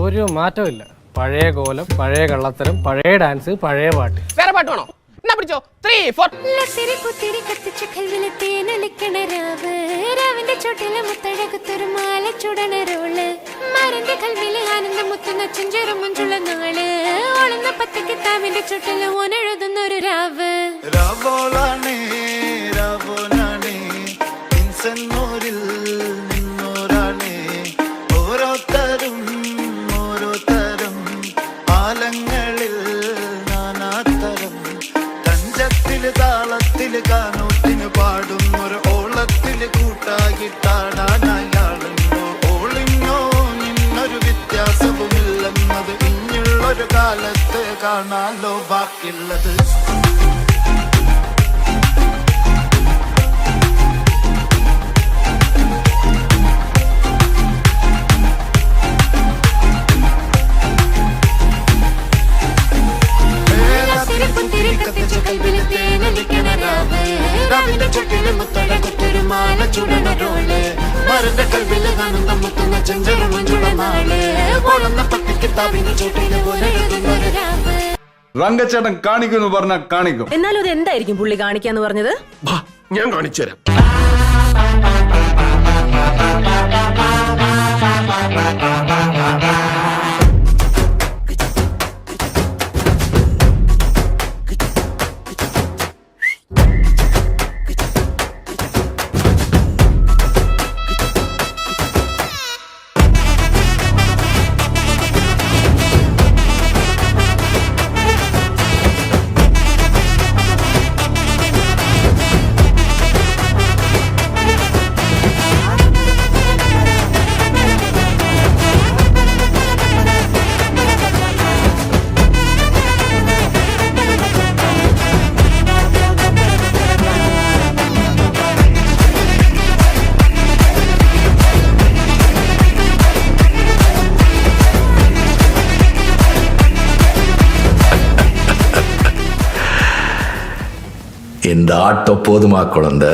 ഒരു മാറ്റമില്ല. പഴയ കോലം, പഴയ കള്ളത്തരം, പഴയ ഡാൻസ്, പഴയ പാട്ട്. വേറെ പാട്ട് വേണോ? എന്നാ പിടിച്ചോ. 3, 4. രാവിന്റെ ചോട്ടിലെ മുത്തഴകത്തൊരു മാല ചുടണ റോള് മരന്റെ കൽവിലെ ആനന്ദം മുത്തുന്ന ചെഞ്ചെറു മുഞ്ചുള്ള നാള് ഓളുന്ന പത്ത് കിതാബിന്റെ ചുട്ടില് ഓനെഴുതുന്ന ഒരു രാവ് ഓരോരുത്തരും ഓരോരുത്തരും ആലങ്ങളിൽ നാനാത്തരം തഞ്ചത്തില് താളത്തില് കാനൂത്തിന് പാടുന്നൊരു ഓളത്തില് കൂട്ടാകിട്ടാടാനയാളുണ്ടോ ഓളിഞ്ഞോ നിന്നൊരു വ്യത്യാസവുമില്ലെന്നത് ഇനിയുള്ളൊരു കാലത്ത് കാണാലോ ബാക്കിയുള്ളത്. മരന്റെ കൽവിലെ ആനന്ദം മുത്തുന്ന ചെഞ്ചെറു മുഞ്ചുള്ള നാള് ഓളുന്ന പത്ത് കിതാബിന്റെ ചോട്ടിലെ പോലെ റംഗച്ചേട്ടൻ കാണിക്കുമെന്ന് പറഞ്ഞാൽ കാണിക്കും. എന്നാലും അത് എന്തായിരിക്കും പുള്ളി കാണിക്കാന്ന് പറഞ്ഞത്? ഞാൻ കാണിച്ചു തരാം. இந்த ஆட்டோ போதுமா குழந்தை?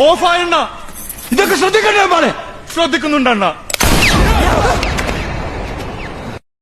ഓഫായണ്ണ ഇതൊക്കെ ശ്രദ്ധിക്കണ്ടേ? ശ്രദ്ധിക്കുന്നുണ്ടണ്ണ.